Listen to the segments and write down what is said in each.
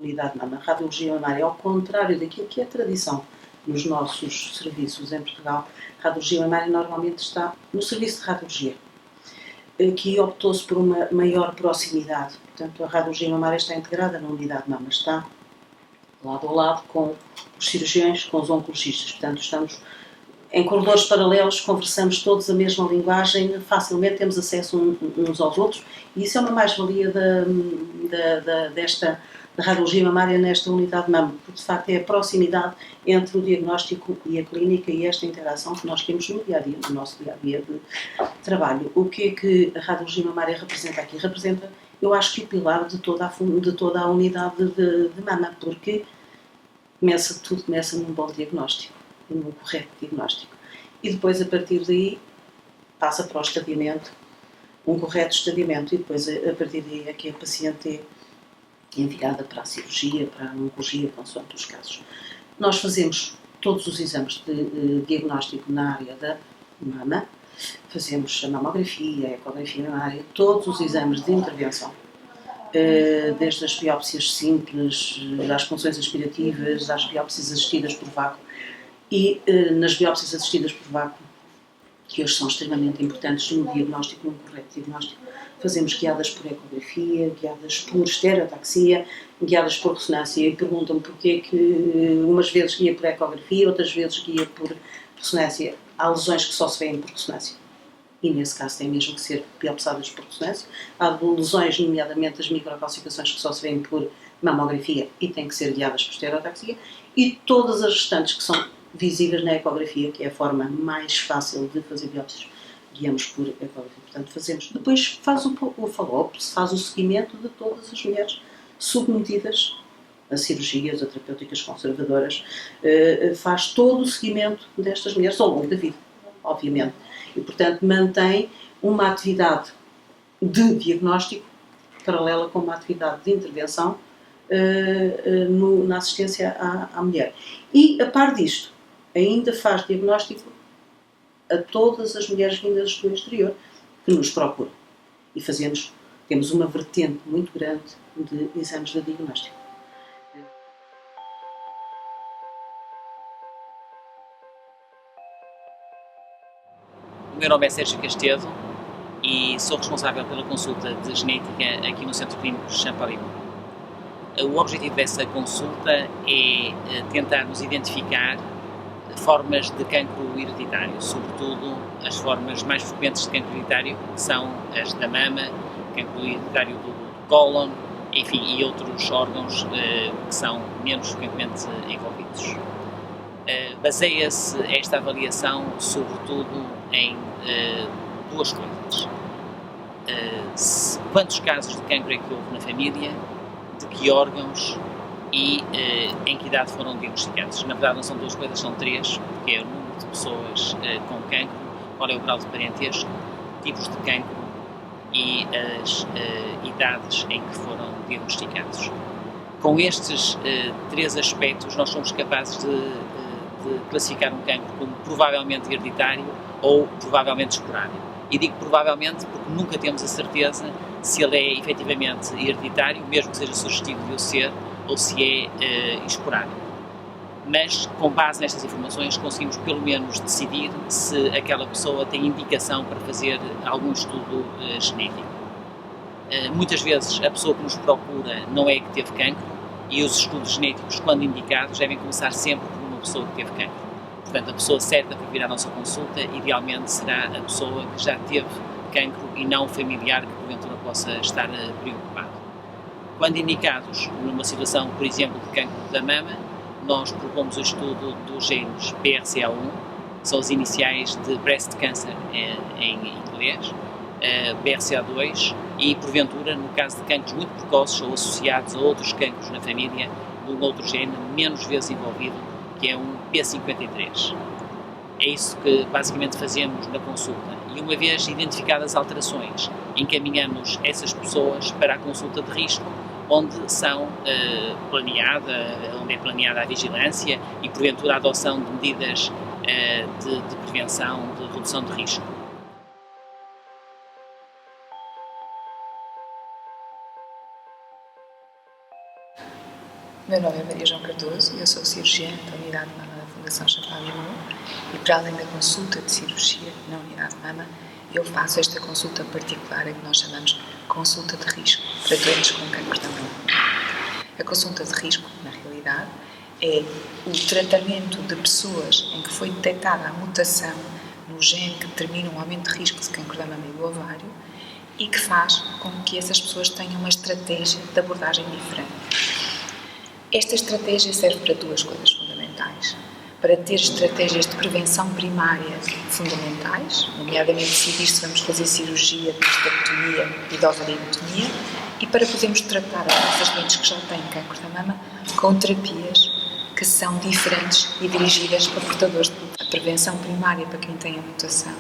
unidade de mama. A radiologia mamária, ao contrário daquilo que é tradição nos nossos serviços em Portugal, a radiologia mamária normalmente está no serviço de radiologia. Aqui optou-se por uma maior proximidade. Portanto, a radiologia mamária está integrada na unidade de mama, está lado a lado com os cirurgiões, com os oncologistas. Portanto, estamos em corredores paralelos, conversamos todos a mesma linguagem, facilmente temos acesso uns aos outros, e isso é uma mais-valia da radiologia mamária nesta unidade de mama, porque de facto é a proximidade entre o diagnóstico e a clínica e esta interação que nós temos no dia-a-dia, no nosso dia-a-dia de trabalho. O que é que a radiologia mamária representa aqui? Representa, eu acho que o pilar de toda a unidade de mama, porque tudo começa num bom diagnóstico, num correto diagnóstico. E depois, a partir daí, passa para o estadiamento, um correto estadiamento, e depois, a partir daí, é que a paciente é enviada para a cirurgia, para a oncologia, consoante os casos. Nós fazemos todos os exames de diagnóstico na área da mama, fazemos a mamografia, a ecografia mamária, todos os exames de intervenção, desde as biópsias simples, às punções aspirativas, às biópsias assistidas por vácuo, e nas biópsias assistidas por vácuo, que hoje são extremamente importantes no diagnóstico, no correto diagnóstico, fazemos guiadas por ecografia, guiadas por estereotaxia, guiadas por ressonância, e perguntam-me porquê que umas vezes guia por ecografia, outras vezes guia por ressonância. Há lesões que só se veem por ressonância, e nesse caso têm mesmo que ser biopsadas por ressonância. Há lesões, nomeadamente as microcalcificações, que só se veem por mamografia e têm que ser guiadas por estereotaxia, e todas as restantes que são visíveis na ecografia, que é a forma mais fácil de fazer biópsias, guiamos por ecografia. Portanto, fazemos. Depois faz o follow-up, se faz o seguimento de todas as mulheres submetidas a cirurgias, a terapêuticas conservadoras, faz todo o seguimento destas mulheres ao longo da vida, obviamente. E, portanto, mantém uma atividade de diagnóstico paralela com uma atividade de intervenção na assistência à mulher. E, a par disto, ainda faz diagnóstico a todas as mulheres vindas do exterior que nos procuram. E temos uma vertente muito grande de exames de diagnóstico. O meu nome é Sérgio Castedo e sou responsável pela consulta de genética aqui no Centro Clínico de Champalimau. O objetivo dessa consulta é tentarmos identificar formas de cancro hereditário, sobretudo as formas mais frequentes de cancro hereditário, que são as da mama, cancro hereditário do cólon, enfim, e outros órgãos que são menos frequentemente envolvidos. Baseia-se esta avaliação, sobretudo, em duas coisas. Quantos casos de cancro é que houve na família, de que órgãos e em que idade foram diagnosticados. Na verdade não são duas coisas, são três, porque é o número de pessoas com cancro, qual é o grau de parentesco, tipos de cancro e as idades em que foram diagnosticados. Com estes três aspectos nós somos capazes de classificar um cancro como provavelmente hereditário ou provavelmente esporádico. E digo provavelmente porque nunca temos a certeza se ele é efetivamente hereditário, mesmo que seja sugestivo de o ser, ou se é esporádico. Mas, com base nestas informações, conseguimos pelo menos decidir se aquela pessoa tem indicação para fazer algum estudo genético. Muitas vezes a pessoa que nos procura não é que teve cancro e os estudos genéticos, quando indicados, devem começar sempre por uma pessoa que teve cancro. Portanto, a pessoa certa para vir à nossa consulta, idealmente, será a pessoa que já teve cancro e não familiar que, porventura, possa estar preocupado. Quando indicados numa situação, por exemplo, de cancro da mama, nós propomos o estudo dos genes BRCA1, que são as iniciais de breast cancer em inglês, BRCA2 e, porventura, no caso de cancros muito precoces ou associados a outros cancros na família, de um outro gene menos vezes envolvido, que é um P53. É isso que basicamente fazemos na consulta. E uma vez identificadas alterações, encaminhamos essas pessoas para a consulta de risco, onde é planeada a vigilância e, porventura, a adoção de medidas de prevenção, de redução de risco. Meu nome é Maria João Cardoso, eu sou cirurgiã da Unidade de Mama da Fundação Champalimau e, para além da consulta de cirurgia na Unidade de Mama, eu faço esta consulta particular que nós chamamos consulta de risco para doentes com cancro da mama. A consulta de risco, na realidade, é o tratamento de pessoas em que foi detectada a mutação no gene que determina um aumento de risco de cancro da mama e do ovário e que faz com que essas pessoas tenham uma estratégia de abordagem diferente. Esta estratégia serve para duas coisas fundamentais. Para ter estratégias de prevenção primária fundamentais, nomeadamente decidir se vamos fazer cirurgia de mastectomia e de ovariotomia, e para podermos tratar as nossas doentes que já têm cancro da mama com terapias que são diferentes e dirigidas para portadores de prevenção primária para quem tem a mutação,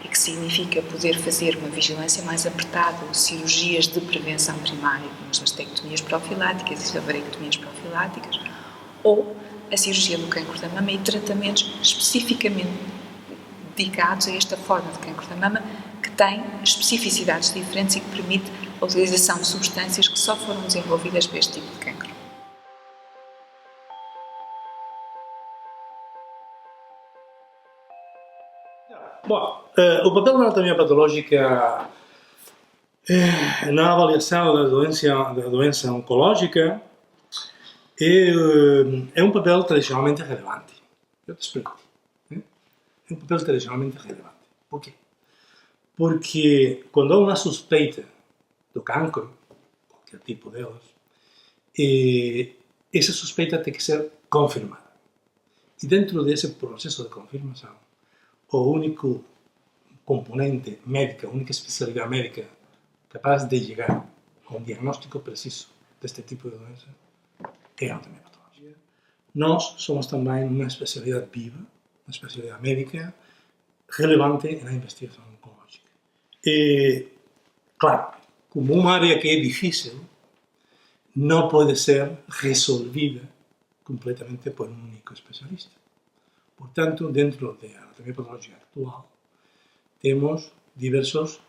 e que significa poder fazer uma vigilância mais apertada, ou cirurgias de prevenção primária, como as mastectomias profiláticas e as ovarectomias profiláticas, ou a cirurgia do cancro da mama e tratamentos especificamente dedicados a esta forma de cancro da mama, que tem especificidades diferentes e que permite a utilização de substâncias que só foram desenvolvidas para este tipo de cancro. Bom, o papel da anatomia patológica na avaliação da doença oncológica é um papel tradicionalmente relevante. Eu te explico. É um papel tradicionalmente relevante. Por quê? Porque quando há uma suspeita do cancro, qualquer tipo delas, essa suspeita tem que ser confirmada. E dentro desse processo de confirmação, o único componente médico, a única especialidade médica capaz de chegar a um diagnóstico preciso deste tipo de doença é a anatomia patológica. Nós somos também uma especialidade viva, uma especialidade médica relevante na investigação oncológica. E, claro, como uma área que é difícil, não pode ser resolvida completamente por um único especialista. Portanto, dentro da anatomia patológica actual, temos diversos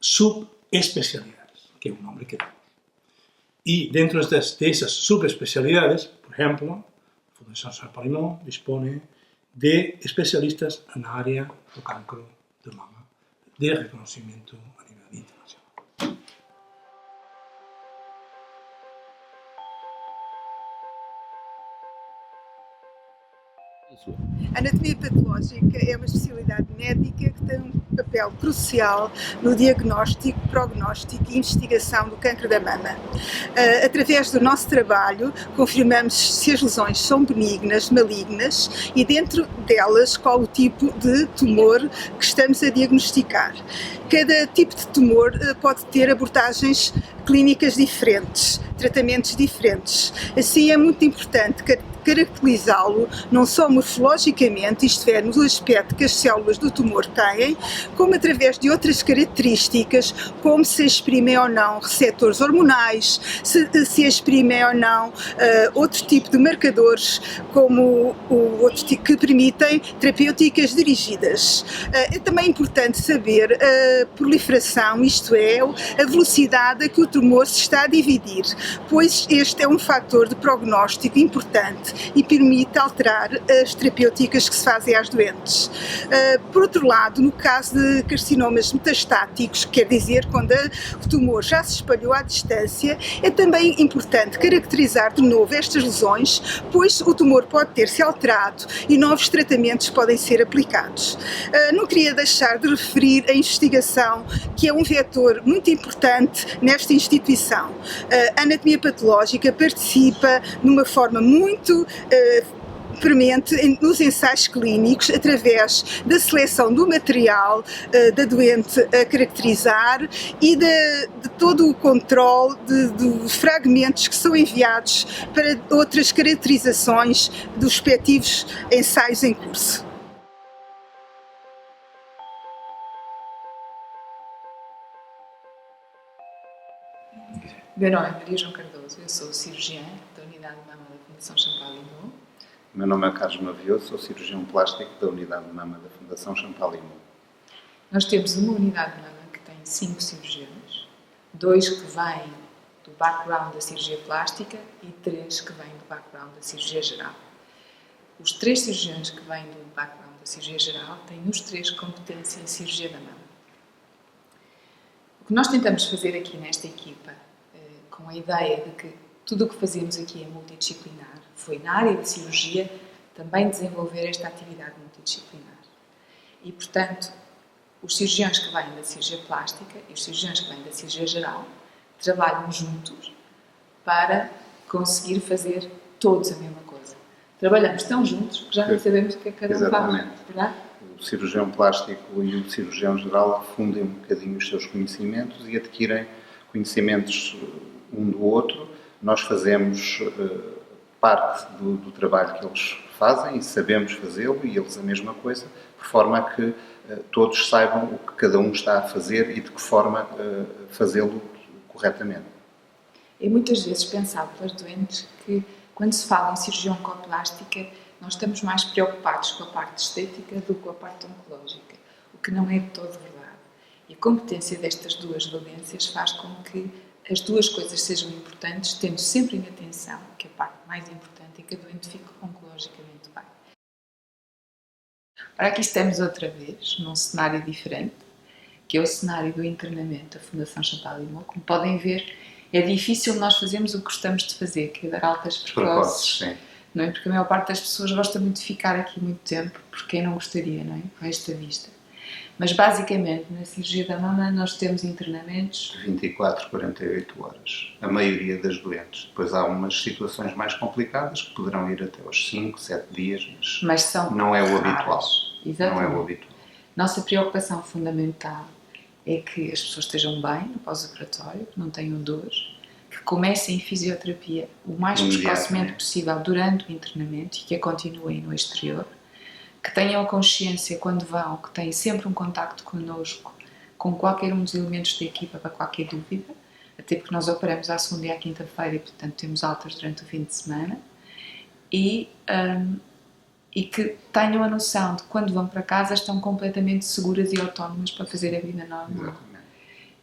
subespecialidades, que é o nome que damos. E dentro dessas subespecialidades, por exemplo, a Fundação Champalimau dispone de especialistas na área do cancro de mama, de reconhecimento a nível internacional. A anatomia patológica é uma especialidade médica que tem um papel crucial no diagnóstico, prognóstico e investigação do cancro da mama. Através do nosso trabalho, confirmamos se as lesões são benignas, malignas e, dentro delas, qual o tipo de tumor que estamos a diagnosticar. Cada tipo de tumor pode ter abordagens clínicas diferentes, tratamentos diferentes. Assim, é muito importante caracterizá-lo não só morfologicamente, isto é, no aspecto que as células do tumor têm, como através de outras características, como se exprimem ou não receptores hormonais, se exprimem ou não outro tipo de marcadores, como outro tipo que permitem terapêuticas dirigidas. É também importante saber a proliferação, isto é, a velocidade a que o tumor se está a dividir, pois este é um fator de prognóstico importante e permite alterar as terapêuticas que se fazem às doentes. Por outro lado, no caso de carcinomas metastáticos, quer dizer, quando o tumor já se espalhou à distância, é também importante caracterizar de novo estas lesões, pois o tumor pode ter-se alterado e novos tratamentos podem ser aplicados. Não queria deixar de referir a investigação, que é um vetor muito importante nesta instituição. A anatomia patológica participa numa forma muito premente nos ensaios clínicos através da seleção do material da doente a caracterizar e de todo o controle dos fragmentos que são enviados para outras caracterizações dos respectivos ensaios em curso. Meu nome é Maria João Cardoso, eu sou cirurgiã da Unidade de Mama da Fundação Champalimau. Meu nome é Carlos Mavioso, sou cirurgião plástico da Unidade de Mama da Fundação Champalimau. Nós temos uma unidade de mama que tem 5 cirurgiões, 2 que vêm do background da cirurgia plástica e 3 que vêm do background da cirurgia geral. Os 3 cirurgiões que vêm do background da cirurgia geral têm os 3 competência em cirurgia da mama. O que nós tentamos fazer aqui nesta equipa, com a ideia de que tudo o que fazemos aqui é multidisciplinar, foi na área de cirurgia também desenvolver esta atividade multidisciplinar. E, portanto, os cirurgiões que vêm da cirurgia plástica e os cirurgiões que vêm da cirurgia geral trabalham juntos para conseguir fazer todos a mesma coisa. Trabalhamos tão juntos que já nem sabemos o que é que cada um faz, verdade? O cirurgião plástico e o cirurgião geral afundem um bocadinho os seus conhecimentos e adquirem conhecimentos um do outro. Nós fazemos parte do trabalho que eles fazem e sabemos fazê-lo, e eles a mesma coisa, de forma a que todos saibam o que cada um está a fazer e de que forma fazê-lo corretamente. É muitas vezes pensado pelas doentes que, quando se fala em cirurgia oncoplástica, nós estamos mais preocupados com a parte estética do que com a parte oncológica, o que não é de todo verdade. E a competência destas duas valências faz com que as duas coisas sejam importantes, tendo sempre em atenção que a parte mais importante é que a doente fique oncologicamente bem. Ora, aqui estamos outra vez, num cenário diferente, que é o cenário do internamento da Fundação Champalimau. Como podem ver, é difícil nós fazermos o que gostamos de fazer, que é dar altas precoces. Sim. Não é? Porque a maior parte das pessoas gosta muito de ficar aqui muito tempo, porque quem não gostaria, não é? Com esta vista. Mas basicamente, na cirurgia da mama, nós temos internamentos de 24, 48 horas. A maioria das doentes. Depois há umas situações mais complicadas que poderão ir até aos 5, 7 dias, mas são não é o raras. habitual. Exatamente. Não é o habitual. Nossa preocupação fundamental é que as pessoas estejam bem no pós-operatório, que não tenham dores, que comecem fisioterapia o mais precocemente possível durante o internamento e que a continuem no exterior, que tenham a consciência quando vão, que têm sempre um contacto connosco, com qualquer um dos elementos da equipa para qualquer dúvida, até porque nós operamos à segunda e à quinta-feira e, portanto, temos altas durante o fim de semana, e que tenham a noção de que quando vão para casa estão completamente seguras e autónomas para fazer a vida normal. Exatamente.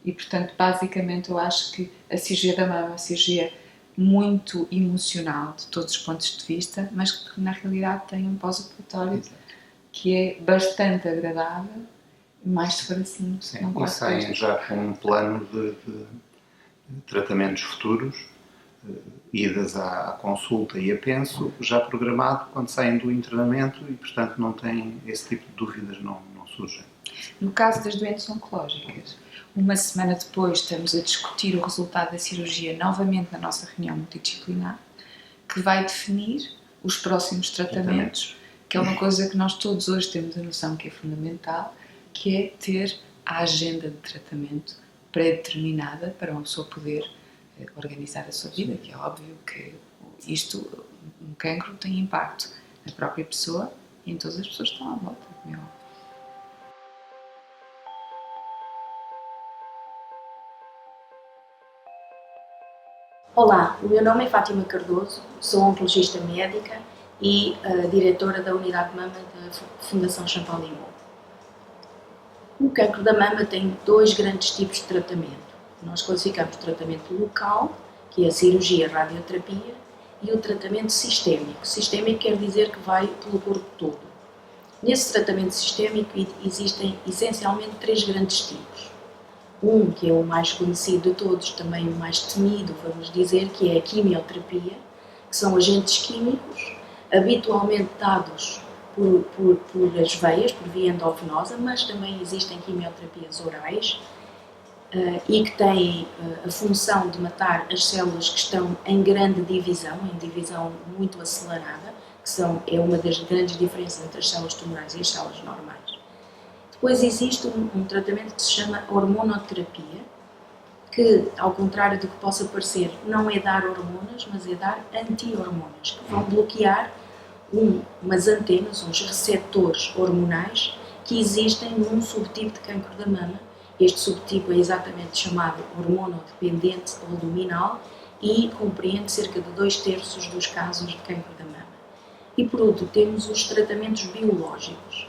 E, portanto, basicamente eu acho que a cirurgia da mama é uma cirurgia muito emocional de todos os pontos de vista, mas que na realidade tem um pós-operatório que é bastante agradável, mais se for assim. Sim, e saem já com um plano de tratamentos futuros, idas à consulta e a penso, já programado quando saem do internamento e, portanto, não têm esse tipo de dúvidas, não surgem. No caso das doenças oncológicas, uma semana depois estamos a discutir o resultado da cirurgia novamente na nossa reunião multidisciplinar, que vai definir os próximos tratamentos, que é uma coisa que nós todos hoje temos a noção que é fundamental, que é ter a agenda de tratamento pré-determinada para uma pessoa poder organizar a sua vida, que é óbvio que um cancro tem impacto na própria pessoa e em todas as pessoas que estão à volta, como é óbvio. Olá, o meu nome é Fátima Cardoso, sou oncologista médica e diretora da Unidade de Mama da Fundação Champalimau. O cancro da mama tem 2 grandes tipos de tratamento. Nós classificamos o tratamento local, que é a cirurgia, a radioterapia, e o tratamento sistémico. Sistémico quer dizer que vai pelo corpo todo. Nesse tratamento sistémico existem essencialmente 3 grandes tipos. Um, que é o mais conhecido de todos, também o mais temido, vamos dizer, que é a quimioterapia, que são agentes químicos, habitualmente dados por as veias, por via endovenosa, mas também existem quimioterapias orais e que têm a função de matar as células que estão em grande divisão, em divisão muito acelerada, que é uma das grandes diferenças entre as células tumorais e as células normais. Depois existe um tratamento que se chama hormonoterapia, que, ao contrário do que possa parecer, não é dar hormonas, mas é dar anti-hormonas, que vão bloquear umas antenas, uns receptores hormonais que existem num subtipo de cancro da mama. Este subtipo é exatamente chamado hormonodependente ou luminal e compreende cerca de 2/3 dos casos de cancro da mama. E por último temos os tratamentos biológicos.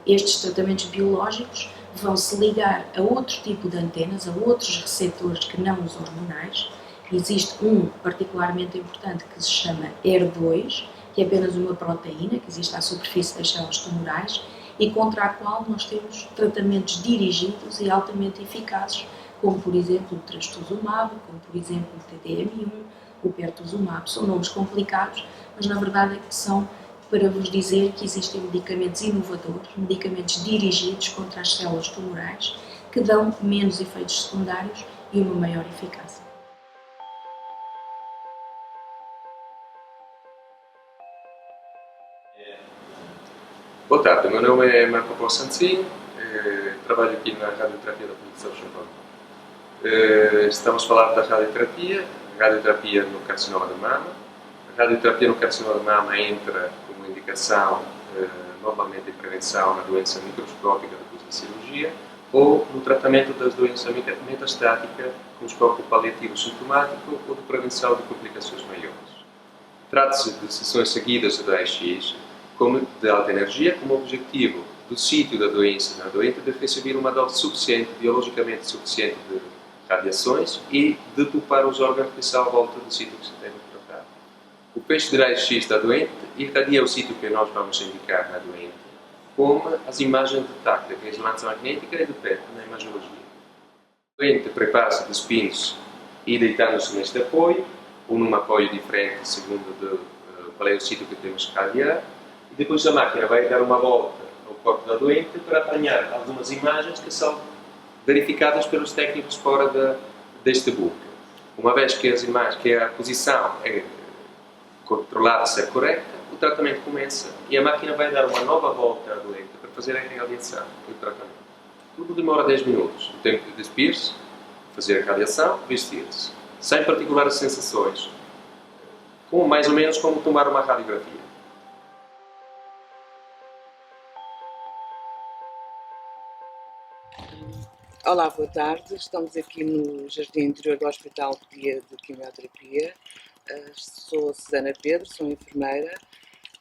Estes tratamentos biológicos vão se ligar a outro tipo de antenas, a outros receptores que não os hormonais, Existe um particularmente importante que se chama ER2, que é apenas uma proteína que existe à superfície das células tumorais e contra a qual nós temos tratamentos dirigidos e altamente eficazes, como por exemplo o trastuzumab, como por exemplo o TDM1, o pertuzumab. São nomes complicados, mas na verdade são para vos dizer que existem medicamentos inovadores, medicamentos dirigidos contra as células tumorais, que dão menos efeitos secundários e uma maior eficácia. Boa tarde, o meu nome é Marco Paulo Santinho, trabalho aqui na radioterapia da Fundação Champal. Estamos a falar da radioterapia no carcinoma de mama. A radioterapia no carcinoma de mama entra como indicação normalmente em prevenção na doença microscópica depois da cirurgia ou no tratamento das doenças metastáticas com escopo paliativo sintomático ou de prevenção de complicações maiores. Trata-se de sessões seguidas de raio-x de alta energia, como objetivo do sítio da doença na doente de receber uma dose suficiente, biologicamente suficiente de radiações e de poupar os órgãos que estão à volta do sítio que se deve tratar. O peixe de raio-x da doente irradia o sítio que nós vamos indicar na doente, como as imagens de TAC, de ressonância magnética e de PET na imagiologia. A doente prepara-se de spins e deitando-se neste apoio, ou num apoio diferente, segundo qual é o sítio que temos que radiar. Depois a máquina vai dar uma volta ao corpo da doente para apanhar algumas imagens que são verificadas pelos técnicos fora deste bunker. Uma vez que as imagens, que a posição é controlada a ser correta, o tratamento começa e a máquina vai dar uma nova volta à doente para fazer a radiação e o tratamento. Tudo demora 10 minutos. O tempo de despir-se, fazer a radiação, vestir-se. Sem particulares sensações. Mais ou menos como tomar uma radiografia. Olá, boa tarde. Estamos aqui no Jardim Interior do Hospital de Quimioterapia. Sou a Susana Pedro, sou enfermeira.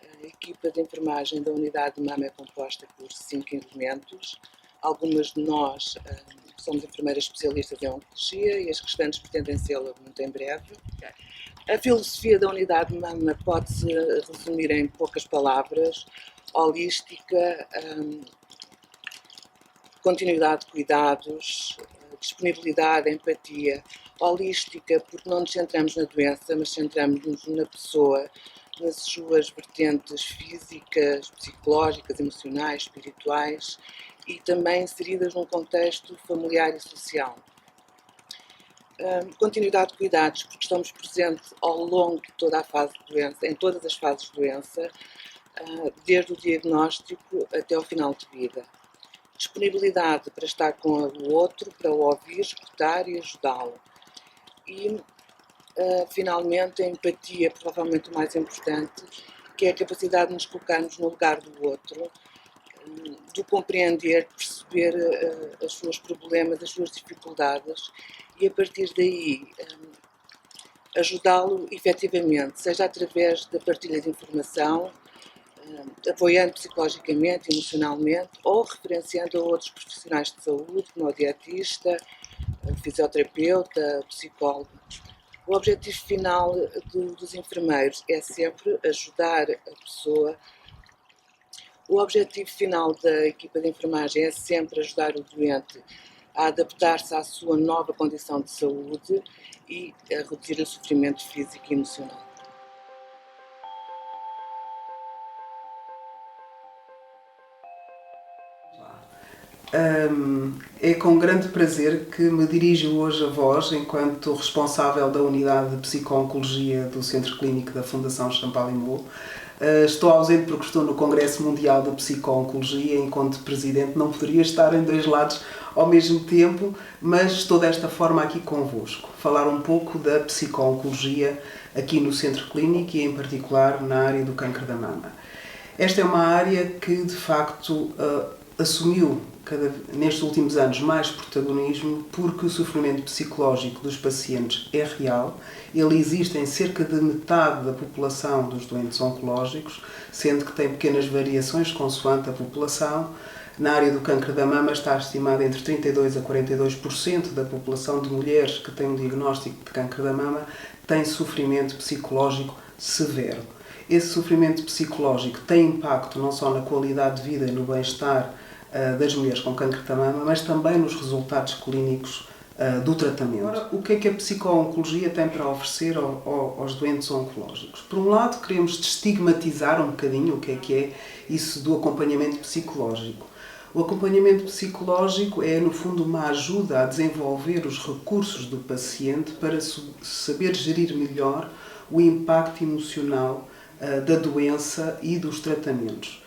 A equipa de enfermagem da unidade de mama é composta por 5 elementos. Algumas de nós somos enfermeiras especialistas em oncologia e as restantes pretendem sê-lo muito em breve. A filosofia da unidade de mama pode-se resumir em poucas palavras: holística, continuidade de cuidados, disponibilidade, empatia. Holística porque não nos centramos na doença, mas centramos-nos na pessoa, nas suas vertentes físicas, psicológicas, emocionais, espirituais e também inseridas num contexto familiar e social. Continuidade de cuidados porque estamos presentes ao longo de toda a fase de doença, em todas as fases de doença, desde o diagnóstico até ao final de vida. Disponibilidade para estar com o outro, para o ouvir, escutar e ajudá-lo. E, finalmente, a empatia, provavelmente o mais importante, que é a capacidade de nos colocarmos no lugar do outro, de compreender, perceber os seus problemas, as suas dificuldades e, a partir daí, ajudá-lo efetivamente, seja através da partilha de informação, apoiando psicologicamente, emocionalmente ou referenciando a outros profissionais de saúde, como o dietista, o fisioterapeuta, o psicólogo. O objetivo final dos enfermeiros é sempre ajudar a pessoa. O objetivo final da equipa de enfermagem é sempre ajudar o doente a adaptar-se à sua nova condição de saúde e a reduzir o sofrimento físico e emocional. É com grande prazer que me dirijo hoje a vós, enquanto responsável da unidade de psico-oncologia do Centro Clínico da Fundação Champalimau. Estou ausente porque estou no Congresso Mundial de Psico-Oncologia, enquanto presidente não poderia estar em dois lados ao mesmo tempo, mas estou desta forma aqui convosco. Falar um pouco da psico-oncologia aqui no Centro Clínico e em particular na área do câncer da mama. Esta é uma área que de facto assumiu nestes últimos anos mais protagonismo porque o sofrimento psicológico dos pacientes é real. Ele existe em cerca de metade da população dos doentes oncológicos, sendo que tem pequenas variações consoante a população. na área do cancro da mama está estimada entre 32% a 42% da população de mulheres que têm um diagnóstico de cancro da mama tem sofrimento psicológico severo. Esse sofrimento psicológico tem impacto não só na qualidade de vida e no bem-estar das mulheres com cancro da mama, mas também nos resultados clínicos do tratamento. Agora, o que é que a psico-oncologia tem para oferecer aos doentes oncológicos? Por um lado, queremos destigmatizar um bocadinho o que é isso do acompanhamento psicológico. O acompanhamento psicológico é, no fundo, uma ajuda a desenvolver os recursos do paciente para saber gerir melhor o impacto emocional da doença e dos tratamentos.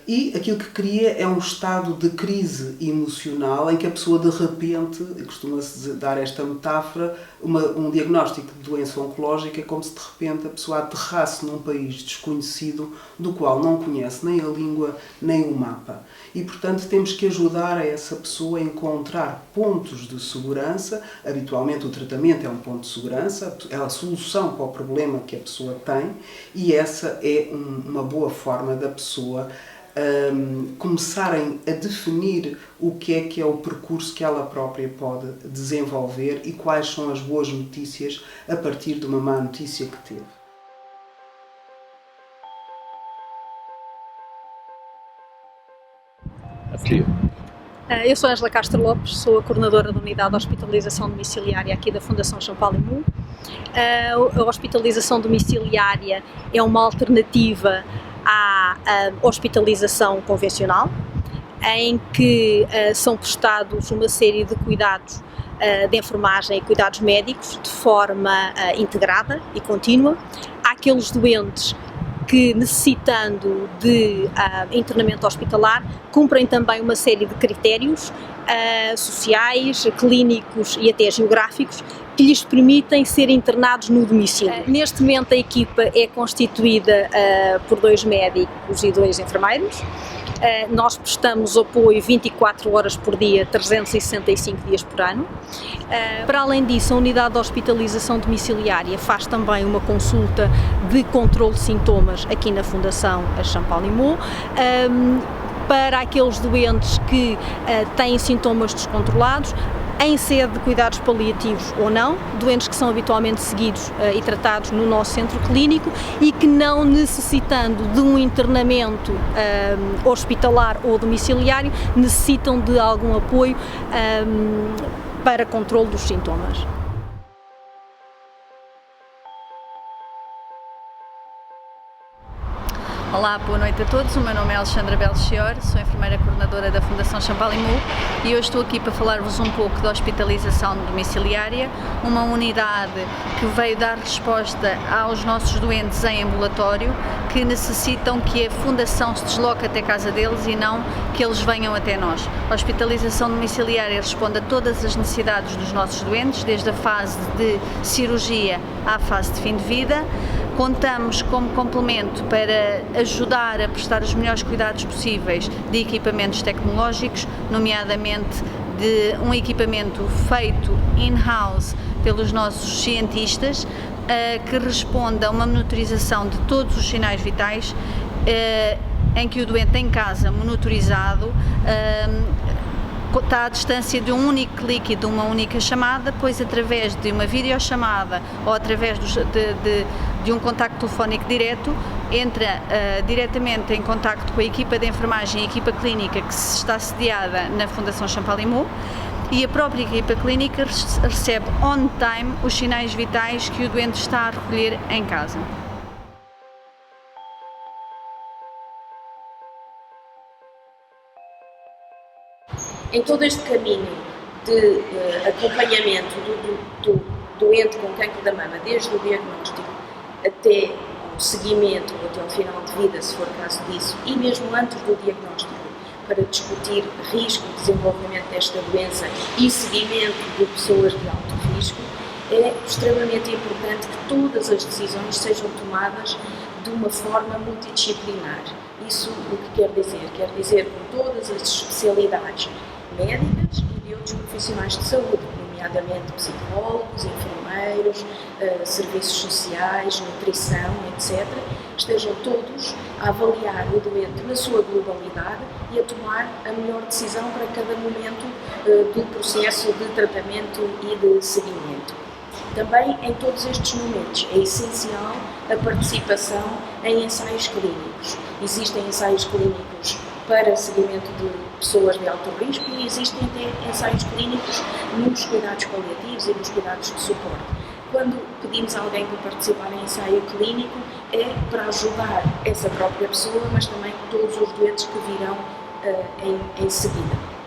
E aquilo que cria é um estado de crise emocional em que a pessoa de repente, costuma-se dar esta metáfora, um diagnóstico de doença oncológica é como se de repente a pessoa aterrasse num país desconhecido do qual não conhece nem a língua nem o mapa. E portanto temos que ajudar a essa pessoa a encontrar pontos de segurança. Habitualmente o tratamento é um ponto de segurança, é a solução para o problema que a pessoa tem, e essa é uma boa forma da pessoa começarem a definir o que é o percurso que ela própria pode desenvolver e quais são as boas notícias a partir de uma má notícia que teve. Eu sou Ângela Castro Lopes, sou a coordenadora da Unidade de Hospitalização Domiciliária aqui da Fundação Champalimau. A hospitalização domiciliária é uma alternativa à hospitalização convencional, em que são prestados uma série de cuidados de enfermagem e cuidados médicos de forma integrada e contínua. Há aqueles doentes que, necessitando de internamento hospitalar, cumprem também uma série de critérios sociais, clínicos e até geográficos que lhes permitem ser internados no domicílio. Neste momento a equipa é constituída por 2 médicos e 2 enfermeiros. Nós prestamos apoio 24 horas por dia, 365 dias por ano. Para além disso, a unidade de hospitalização domiciliária faz também uma consulta de controle de sintomas aqui na Fundação Champalimau, para aqueles doentes que têm sintomas descontrolados, em sede de cuidados paliativos ou não, doentes que são habitualmente seguidos e tratados no nosso centro clínico e que, não necessitando de um internamento hospitalar ou domiciliário, necessitam de algum apoio para controle dos sintomas. Olá, boa noite a todos. O meu nome é Alexandra Belchior, sou enfermeira coordenadora da Fundação Champalimau e hoje estou aqui para falar-vos um pouco da hospitalização domiciliária, uma unidade que veio dar resposta aos nossos doentes em ambulatório que necessitam que a Fundação se desloque até a casa deles e não que eles venham até nós. A hospitalização domiciliária responde a todas as necessidades dos nossos doentes, desde a fase de cirurgia à fase de fim de vida. Contamos como complemento para ajudar a prestar os melhores cuidados possíveis de equipamentos tecnológicos, nomeadamente de um equipamento feito in-house pelos nossos cientistas, que responde a uma monitorização de todos os sinais vitais, em que o doente em casa, monitorizado, está à distância de um único clique e de uma única chamada, pois através de uma videochamada ou através de um contacto telefónico direto, entra diretamente em contacto com a equipa de enfermagem e a equipa clínica que está sediada na Fundação Champalimau, e a própria equipa clínica recebe on time os sinais vitais que o doente está a recolher em casa. Em todo este caminho de acompanhamento do doente com cancro da mama, desde o diagnóstico até o seguimento, até ao final de vida, se for caso disso, e mesmo antes do diagnóstico, para discutir risco de desenvolvimento desta doença e seguimento de pessoas de alto risco, é extremamente importante que todas as decisões sejam tomadas de uma forma multidisciplinar. Isso o que quer dizer? Quer dizer com todas as especialidades médicas e de outros profissionais de saúde, nomeadamente psicólogos, enfermeiros, serviços sociais, nutrição, etc., estejam todos a avaliar o doente na sua globalidade e a tomar a melhor decisão para cada momento do processo de tratamento e de seguimento. Também em todos estes momentos é essencial a participação em ensaios clínicos. Existem ensaios clínicos para seguimento de pessoas de alto risco e existem até ensaios clínicos nos cuidados paliativos e nos cuidados de suporte. Quando pedimos a alguém para participar em ensaio clínico é para ajudar essa própria pessoa, mas também todos os doentes que virão em seguida.